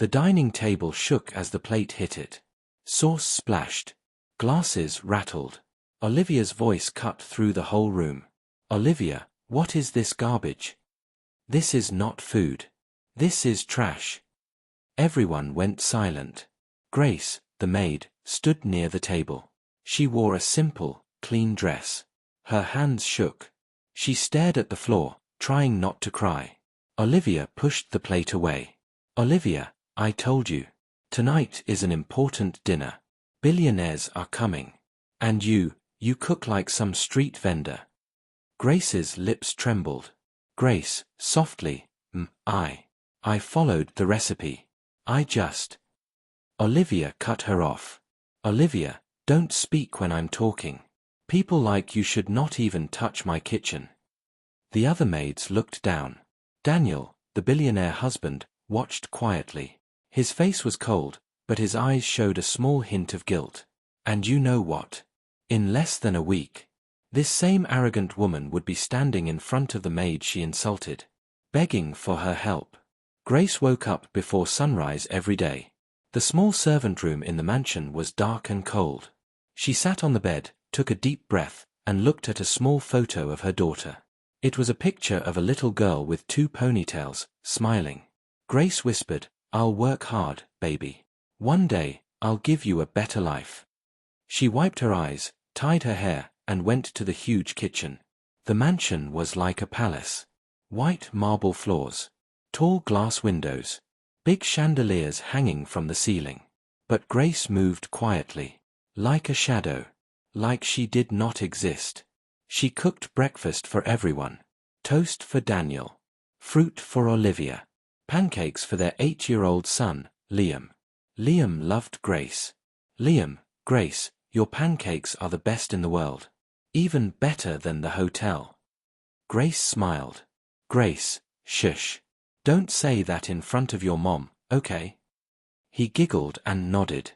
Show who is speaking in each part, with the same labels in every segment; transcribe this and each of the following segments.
Speaker 1: The dining table shook as the plate hit it. Sauce splashed. Glasses rattled. Olivia's voice cut through the whole room. Olivia, what is this garbage? This is not food. This is trash. Everyone went silent. Grace, the maid, stood near the table. She wore a simple, clean dress. Her hands shook. She stared at the floor, trying not to cry. Olivia pushed the plate away. Olivia, I told you. Tonight is an important dinner. Billionaires are coming. And you cook like some street vendor. Grace's lips trembled. Grace, softly, I followed the recipe. Olivia cut her off. Olivia, don't speak when I'm talking. People like you should not even touch my kitchen. The other maids looked down. Daniel, the billionaire husband, watched quietly. His face was cold, but his eyes showed a small hint of guilt. And you know what? In less than a week, this same arrogant woman would be standing in front of the maid she insulted, begging for her help. Grace woke up before sunrise every day. The small servant room in the mansion was dark and cold. She sat on the bed, took a deep breath, and looked at a small photo of her daughter. It was a picture of a little girl with 2 ponytails, smiling. Grace whispered, I'll work hard, baby. One day, I'll give you a better life. She wiped her eyes, tied her hair, and went to the huge kitchen. The mansion was like a palace. White marble floors. Tall glass windows. Big chandeliers hanging from the ceiling. But Grace moved quietly. Like a shadow. Like she did not exist. She cooked breakfast for everyone. Toast for Daniel. Fruit for Olivia. Pancakes for their 8-year-old son, Liam. Liam loved Grace. Liam, Grace, your pancakes are the best in the world. Even better than the hotel. Grace smiled. Grace, shush. Don't say that in front of your mom, okay? He giggled and nodded.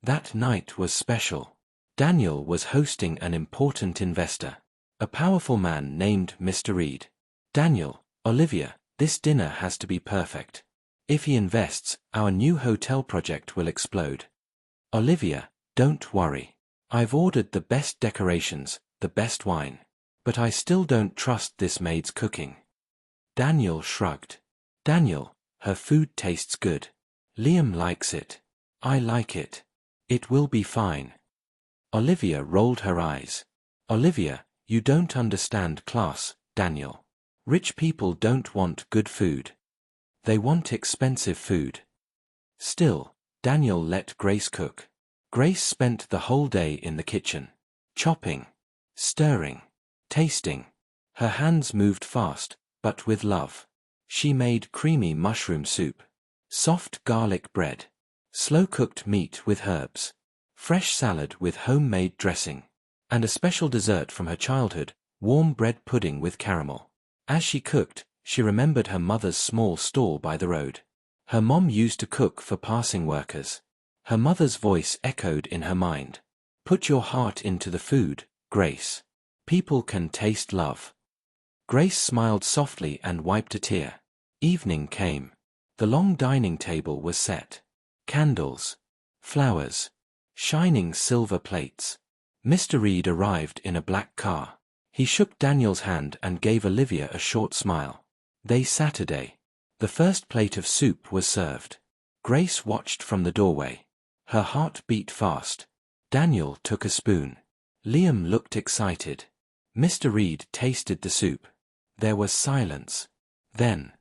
Speaker 1: That night was special. Daniel was hosting an important investor. A powerful man named Mr. Reed. Daniel, Olivia, this dinner has to be perfect. If he invests, our new hotel project will explode. Olivia, don't worry. I've ordered the best decorations, the best wine. But I still don't trust this maid's cooking. Daniel shrugged. Daniel, her food tastes good. Liam likes it. I like it. It will be fine. Olivia rolled her eyes. Olivia, you don't understand class, Daniel. Rich people don't want good food. They want expensive food. Still, Daniel let Grace cook. Grace spent the whole day in the kitchen. Chopping. Stirring. Tasting. Her hands moved fast, but with love. She made creamy mushroom soup. Soft garlic bread. Slow-cooked meat with herbs. Fresh salad with homemade dressing. And a special dessert from her childhood, warm bread pudding with caramel. As she cooked, she remembered her mother's small stall by the road. Her mom used to cook for passing workers. Her mother's voice echoed in her mind. Put your heart into the food, Grace. People can taste love. Grace smiled softly and wiped a tear. Evening came. The long dining table was set. Candles. Flowers. Shining silver plates. Mr. Reed arrived in a black car. He shook Daniel's hand and gave Olivia a short smile. Saturday. The first plate of soup was served. Grace watched from the doorway. Her heart beat fast. Daniel took a spoon. Liam looked excited. Mr. Reed tasted the soup. There was silence. Then,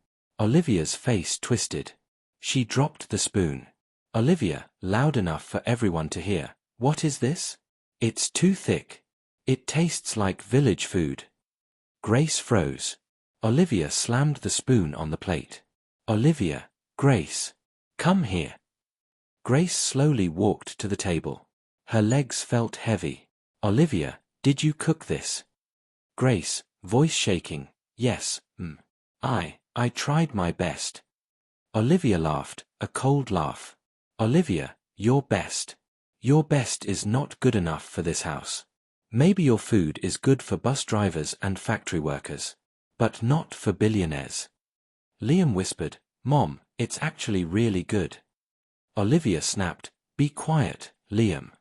Speaker 1: Olivia's face twisted. She dropped the spoon. Olivia, loud enough for everyone to hear. What is this? It's too thick. It tastes like village food. Grace froze. Olivia slammed the spoon on the plate. Olivia, Grace, come here. Grace slowly walked to the table. Her legs felt heavy. Olivia, did you cook this? Grace, voice shaking, yes, I tried my best. Olivia laughed, a cold laugh. Olivia, your best. Your best is not good enough for this house. Maybe your food is good for bus drivers and factory workers. But not for billionaires. Liam whispered, Mom, it's actually really good. Olivia snapped, "Be quiet, Liam."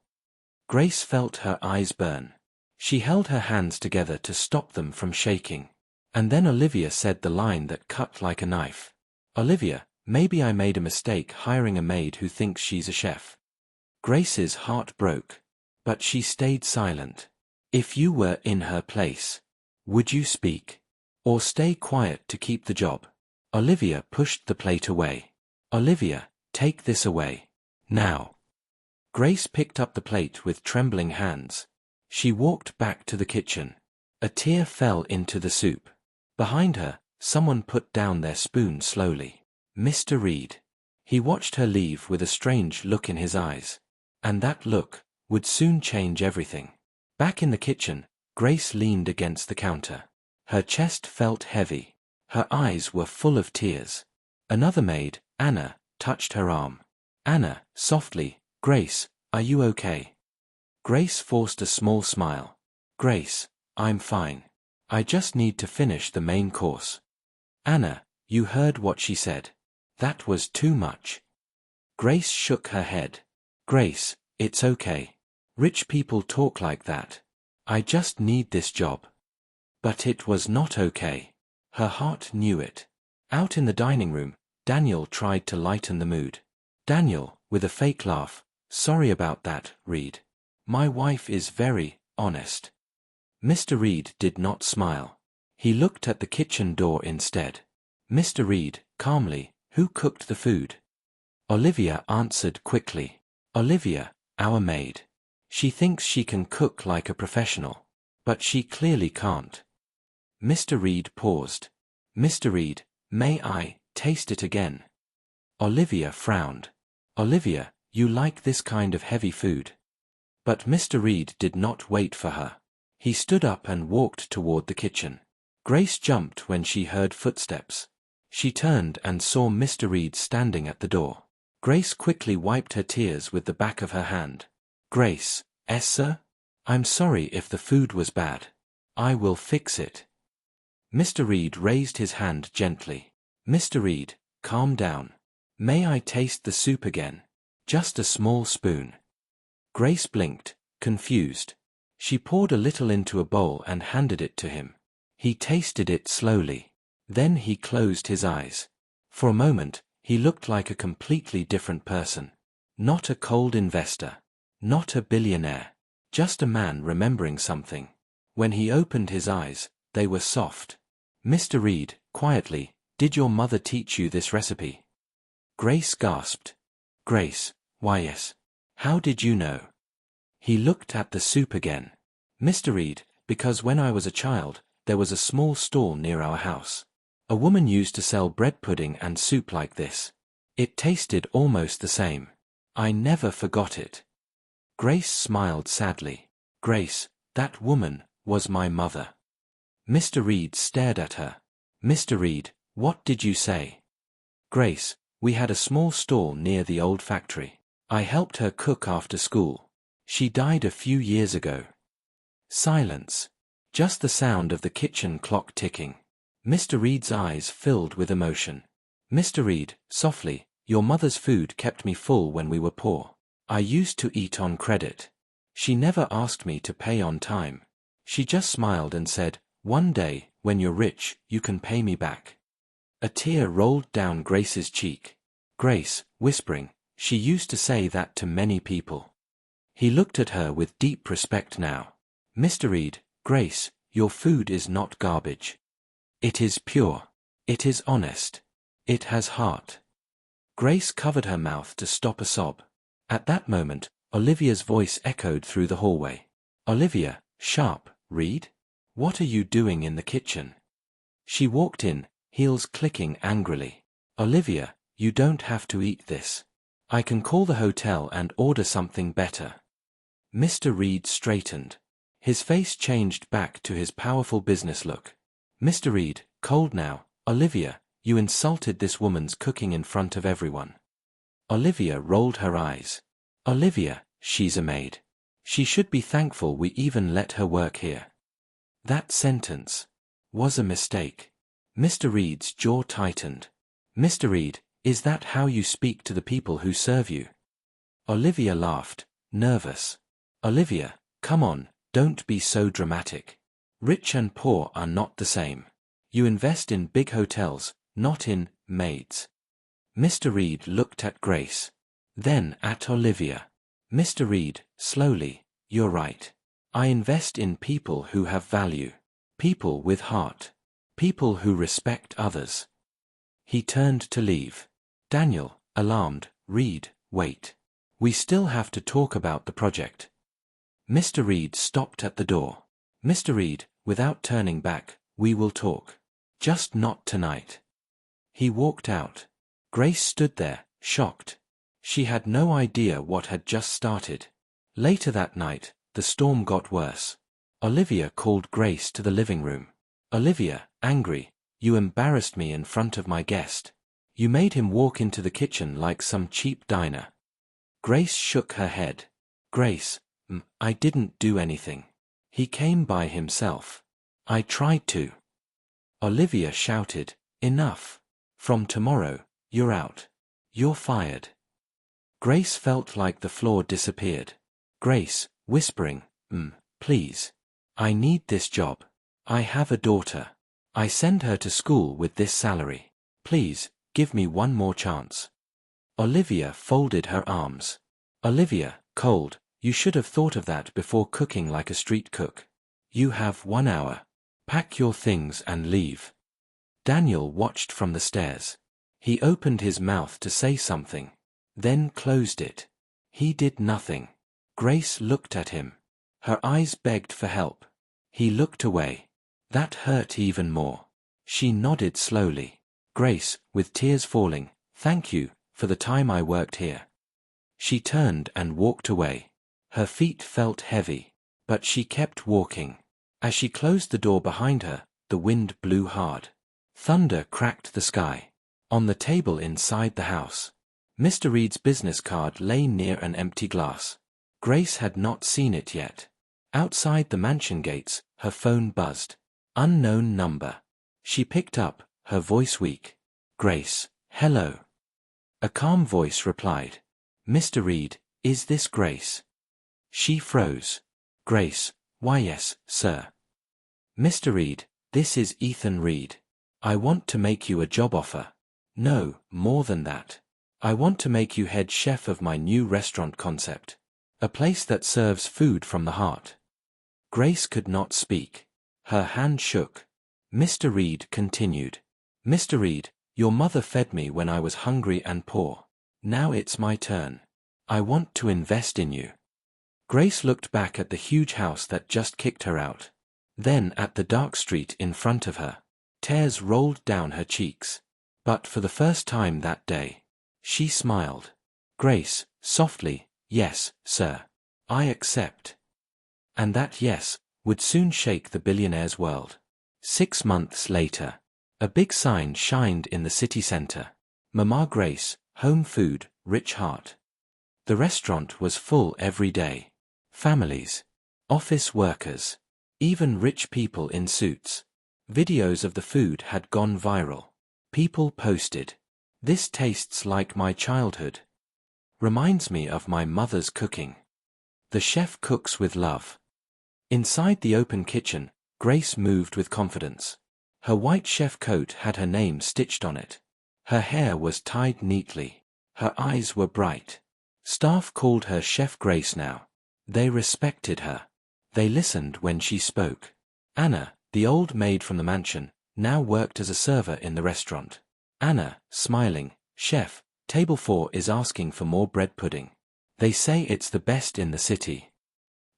Speaker 1: Grace felt her eyes burn. She held her hands together to stop them from shaking. And then Olivia said the line that cut like a knife. "Olivia, maybe I made a mistake hiring a maid who thinks she's a chef." Grace's heart broke. But she stayed silent. If you were in her place, would you speak? Or stay quiet to keep the job? Olivia pushed the plate away. "Olivia, take this away. Now." Grace picked up the plate with trembling hands. She walked back to the kitchen. A tear fell into the soup. Behind her, someone put down their spoon slowly. Mr. Reed. He watched her leave with a strange look in his eyes. And that look would soon change everything. Back in the kitchen, Grace leaned against the counter. Her chest felt heavy. Her eyes were full of tears. Another maid, Anna, touched her arm. "Anna," softly, "Grace, are you okay?" Grace forced a small smile. "Grace, I'm fine. I just need to finish the main course." "Anna, you heard what she said. That was too much." Grace shook her head. "Grace, it's okay. Rich people talk like that. I just need this job." But it was not okay. Her heart knew it. Out in the dining room, Daniel tried to lighten the mood. "Daniel," with a fake laugh, "sorry about that, Reed. My wife is very honest." Mr. Reed did not smile. He looked at the kitchen door instead. "Mr. Reed," calmly, "who cooked the food?" Olivia answered quickly. "Olivia, our maid. She thinks she can cook like a professional. But she clearly can't." Mr. Reed paused. "Mr. Reed, may I taste it again?" Olivia frowned. "Olivia, you like this kind of heavy food?" But Mr. Reed did not wait for her. He stood up and walked toward the kitchen. Grace jumped when she heard footsteps. She turned and saw Mr. Reed standing at the door. Grace quickly wiped her tears with the back of her hand. "Grace, sir? I'm sorry if the food was bad. I will fix it." Mr. Reed raised his hand gently. "Mr. Reed, calm down. May I taste the soup again? Just a small spoon." Grace blinked, confused. She poured a little into a bowl and handed it to him. He tasted it slowly. Then he closed his eyes. For a moment, he looked like a completely different person. Not a cold investor. Not a billionaire. Just a man remembering something. When he opened his eyes, they were soft. "Mr. Reed," quietly, "did your mother teach you this recipe?" Grace gasped. "Grace, why yes. How did you know?" He looked at the soup again. "Mr. Reed, because when I was a child, there was a small stall near our house. A woman used to sell bread pudding and soup like this. It tasted almost the same. I never forgot it." Grace smiled sadly. "Grace, that woman was my mother." Mr. Reed stared at her. "Mr. Reed, what did you say?" "Grace, we had a small stall near the old factory. I helped her cook after school. She died a few years ago." Silence. Just the sound of the kitchen clock ticking. Mr. Reed's eyes filled with emotion. "Mr. Reed," softly, "your mother's food kept me full when we were poor. I used to eat on credit. She never asked me to pay on time. She just smiled and said, 'One day, when you're rich, you can pay me back.'" A tear rolled down Grace's cheek. Grace, whispering, "She used to say that to many people." He looked at her with deep respect now. "Mr. Reed, Grace, your food is not garbage. It is pure. It is honest. It has heart." Grace covered her mouth to stop a sob. At that moment, Olivia's voice echoed through the hallway. "Olivia, sharp, Reed? What are you doing in the kitchen?" She walked in, heels clicking angrily. "Olivia, you don't have to eat this. I can call the hotel and order something better." Mr. Reed straightened. His face changed back to his powerful business look. "Mr. Reed, cold now. Olivia, you insulted this woman's cooking in front of everyone." Olivia rolled her eyes. "Olivia, she's a maid. She should be thankful we even let her work here." That sentence was a mistake. Mr. Reed's jaw tightened. "Mr. Reed, Is that how you speak to the people who serve you? Olivia laughed, nervous. Olivia, come on, don't be so dramatic. Rich and poor are not the same. You invest in big hotels, not in maids. Mr. Reed looked at Grace. Then at Olivia. Mr. Reed, slowly, you're right. I invest in people who have value. People with heart. People who respect others. He turned to leave. Daniel, alarmed, Reed, wait. We still have to talk about the project. Mr. Reed stopped at the door. Mr. Reed, without turning back, we will talk. Just not tonight. He walked out. Grace stood there, shocked. She had no idea what had just started. Later that night, the storm got worse. Olivia called Grace to the living room. Olivia, angry, you embarrassed me in front of my guest. You made him walk into the kitchen like some cheap diner. Grace shook her head. Grace, I didn't do anything. He came by himself. I tried to. Olivia shouted, enough. From tomorrow, you're out. You're fired. Grace felt like the floor disappeared. Grace, whispering, please. I need this job. I have a daughter. I send her to school with this salary. Please, give me one more chance. Olivia folded her arms. Olivia, cold, you should have thought of that before cooking like a street cook. You have 1 hour. Pack your things and leave. Daniel watched from the stairs. He opened his mouth to say something, then closed it. He did nothing. Grace looked at him. Her eyes begged for help. He looked away. That hurt even more. She nodded slowly. Grace, with tears falling, thank you, for the time I worked here. She turned and walked away. Her feet felt heavy, but she kept walking. As she closed the door behind her, the wind blew hard. Thunder cracked the sky. On the table inside the house, Mr. Reed's business card lay near an empty glass. Grace had not seen it yet. Outside the mansion gates, her phone buzzed. Unknown number. She picked up, her voice weak. Grace, hello. A calm voice replied. Mr. Reed, is this Grace? She froze. Grace, why yes, sir. Mr. Reed, this is Ethan Reed. I want to make you a job offer. No, more than that. I want to make you head chef of my new restaurant concept. A place that serves food from the heart. Grace could not speak. Her hand shook. Mr. Reed continued. Mr. Reed, your mother fed me when I was hungry and poor. Now it's my turn. I want to invest in you. Grace looked back at the huge house that just kicked her out. Then at the dark street in front of her. Tears rolled down her cheeks. But for the first time that day, she smiled. Grace, softly, yes, sir. I accept. And that yes would soon shake the billionaire's world. 6 months later, a big sign shined in the city center. Mama Grace, home food, rich heart. The restaurant was full every day. Families, office workers, even rich people in suits. Videos of the food had gone viral. People posted, "This tastes like my childhood. Reminds me of my mother's cooking." The chef cooks with love. Inside the open kitchen, Grace moved with confidence. Her white chef coat had her name stitched on it. Her hair was tied neatly. Her eyes were bright. Staff called her Chef Grace now. They respected her. They listened when she spoke. Anna, the old maid from the mansion, now worked as a server in the restaurant. Anna, smiling, "Chef, table 4 is asking for more bread pudding. They say it's the best in the city."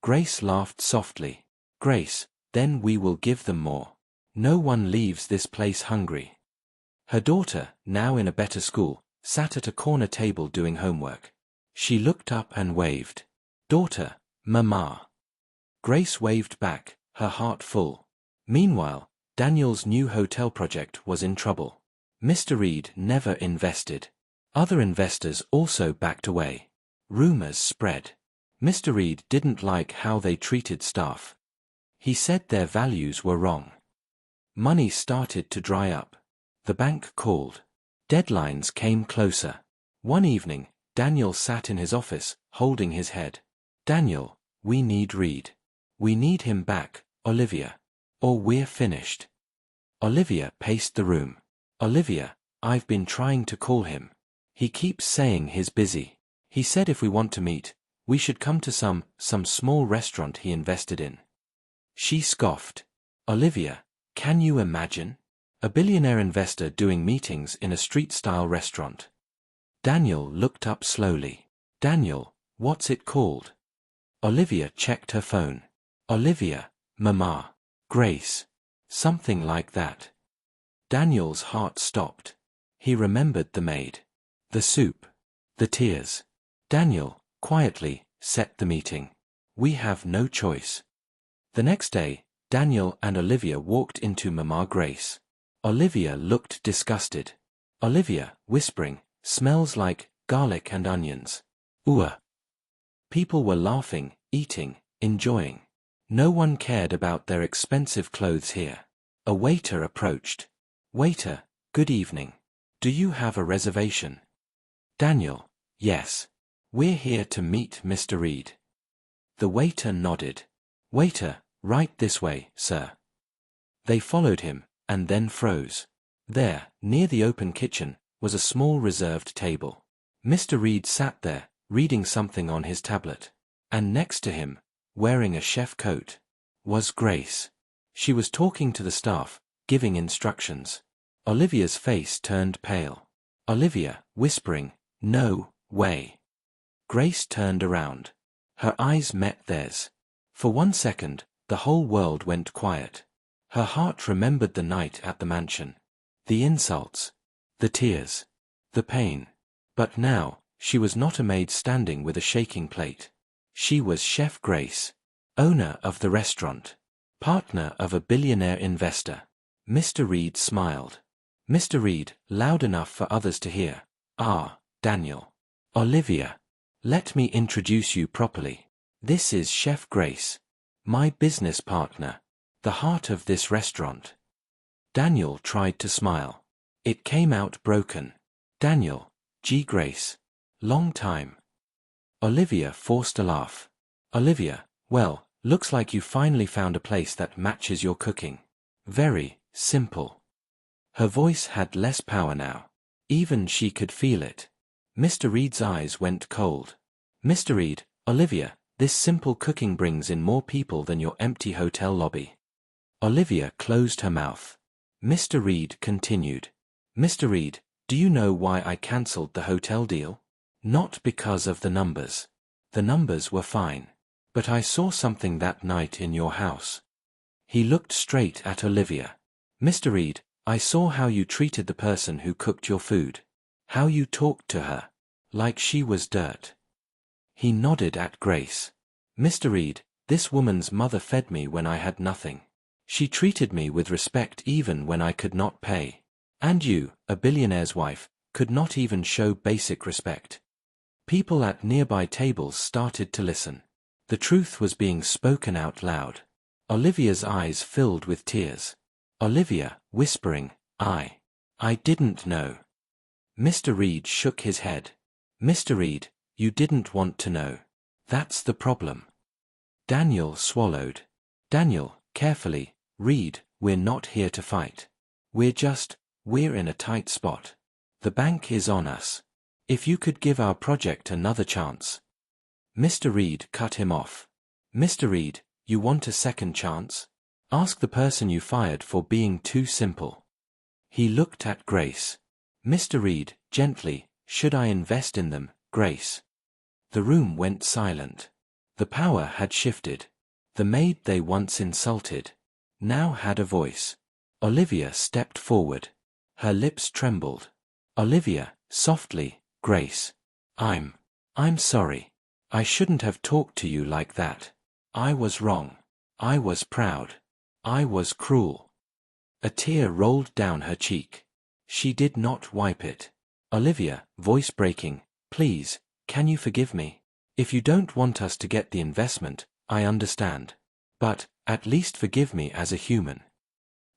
Speaker 1: Grace laughed softly. "Grace, then we will give them more. No one leaves this place hungry." Her daughter, now in a better school, sat at a corner table doing homework. She looked up and waved. "Daughter, Mama." Grace waved back, her heart full. Meanwhile, Daniel's new hotel project was in trouble. Mr. Reed never invested. Other investors also backed away. Rumors spread. Mr. Reed didn't like how they treated staff. He said their values were wrong. Money started to dry up. The bank called. Deadlines came closer. One evening, Daniel sat in his office, holding his head. Daniel, we need Reed. We need him back, Olivia. Or we're finished. Olivia paced the room. Olivia, I've been trying to call him. He keeps saying he's busy. He said if we want to meet, we should come to some small restaurant he invested in. She scoffed. Olivia, can you imagine? A billionaire investor doing meetings in a street-style restaurant. Daniel looked up slowly. Daniel, what's it called? Olivia checked her phone. Olivia, Mama, Grace. Something like that. Daniel's heart stopped. He remembered the maid. The soup. The tears. Daniel, quietly, set the meeting. We have no choice. The next day, Daniel and Olivia walked into Mama Grace. Olivia looked disgusted. Olivia, whispering, smells like garlic and onions. Ooh. People were laughing, eating, enjoying. No one cared about their expensive clothes here. A waiter approached. Waiter, good evening. Do you have a reservation? Daniel, yes. We're here to meet Mr. Reed. The waiter nodded. Waiter, right this way, sir. They followed him, and then froze. There, near the open kitchen, was a small reserved table. Mr. Reed sat there, reading something on his tablet. And next to him, wearing a chef coat, was Grace. She was talking to the staff, giving instructions. Olivia's face turned pale. Olivia, whispering, no way. Grace turned around. Her eyes met theirs. For 1 second, the whole world went quiet. Her heart remembered the night at the mansion. The insults. The tears. The pain. But now, she was not a maid standing with a shaking plate. She was Chef Grace, owner of the restaurant, partner of a billionaire investor. Mr. Reed smiled. Mr. Reed, loud enough for others to hear. Ah, Daniel. Olivia. Let me introduce you properly. This is Chef Grace, my business partner, the heart of this restaurant. Daniel tried to smile. It came out broken. Daniel, G. Grace. Long time. Olivia forced a laugh. Olivia, well, looks like you finally found a place that matches your cooking. Very simple. Her voice had less power now. Even she could feel it. Mr. Reed's eyes went cold. Mr. Reed, Olivia, this simple cooking brings in more people than your empty hotel lobby. Olivia closed her mouth. Mr. Reed continued. Mr. Reed, do you know why I cancelled the hotel deal? Not because of the numbers. The numbers were fine. But I saw something that night in your house. He looked straight at Olivia. Mr. Reed, I saw how you treated the person who cooked your food. How you talked to her. Like she was dirt. He nodded at Grace. Mr. Reed, this woman's mother fed me when I had nothing. She treated me with respect even when I could not pay. And you, a billionaire's wife, could not even show basic respect. People at nearby tables started to listen. The truth was being spoken out loud. Olivia's eyes filled with tears. Olivia, whispering, I didn't know. Mr. Reed shook his head. Mr. Reed, you didn't want to know. That's the problem. Daniel swallowed. Daniel, carefully, Reed, we're not here to fight. We're in a tight spot. The bank is on us. If you could give our project another chance. Mr. Reed cut him off. Mr. Reed, you want a second chance? Ask the person you fired for being too simple. He looked at Grace. Mr. Reed, gently, should I invest in them, Grace? The room went silent. The power had shifted. The maid they once insulted now had a voice. Olivia stepped forward. Her lips trembled. Olivia, softly, Grace. I'm sorry. I shouldn't have talked to you like that. I was wrong. I was proud. I was cruel. A tear rolled down her cheek. She did not wipe it. Olivia, voice breaking, please, can you forgive me? If you don't want us to get the investment, I understand. But, at least forgive me as a human.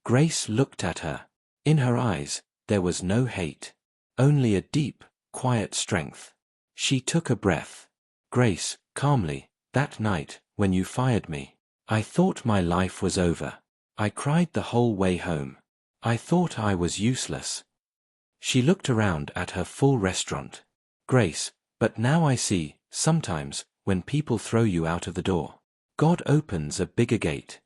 Speaker 1: Grace looked at her. In her eyes, there was no hate. only a deep, quiet strength. She took a breath. Grace, calmly, that night, when you fired me, I thought my life was over. I cried the whole way home. I thought I was useless. She looked around at her full restaurant. Grace, but now I see, sometimes, when people throw you out of the door, God opens a bigger gate.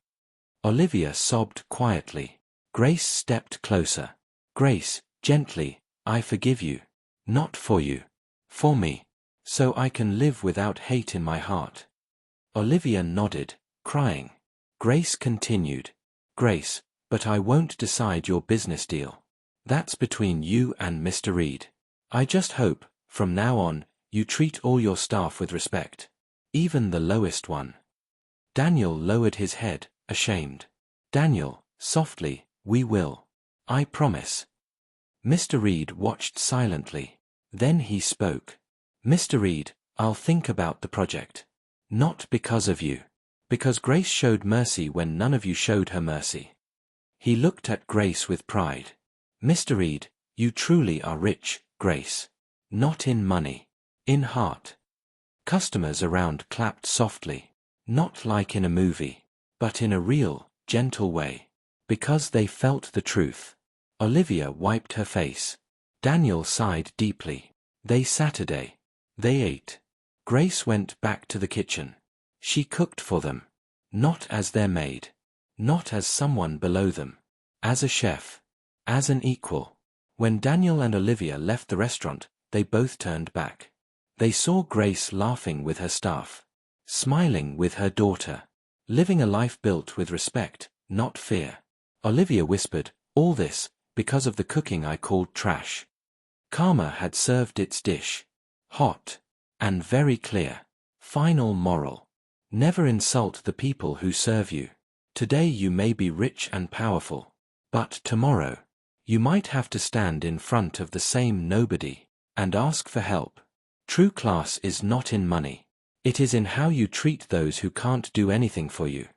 Speaker 1: Olivia sobbed quietly. Grace stepped closer. Grace, gently, I forgive you. Not for you. For me. So I can live without hate in my heart. Olivia nodded, crying. Grace continued. Grace, but I won't decide your business deal. That's between you and Mr. Reed. I just hope, from now on, you treat all your staff with respect. Even the lowest one. Daniel lowered his head, ashamed. Daniel, softly, we will. I promise. Mr. Reed watched silently. Then he spoke. Mr. Reed, I'll think about the project. Not because of you. Because Grace showed mercy when none of you showed her mercy. He looked at Grace with pride. Mr. Reed, you truly are rich, Grace. Not in money. In heart. Customers around clapped softly. Not like in a movie, but in a real, gentle way. Because they felt the truth. Olivia wiped her face. Daniel sighed deeply. They Saturday. They ate. Grace went back to the kitchen. She cooked for them. Not as their maid. Not as someone below them. As a chef. As an equal. When Daniel and Olivia left the restaurant, they both turned back. They saw Grace laughing with her staff. Smiling with her daughter. Living a life built with respect, not fear. Olivia whispered, all this, because of the cooking I called trash. Karma had served its dish. Hot. And very clear. Final moral. Never insult the people who serve you. Today you may be rich and powerful. But tomorrow, you might have to stand in front of the same nobody, and ask for help. True class is not in money. It is in how you treat those who can't do anything for you.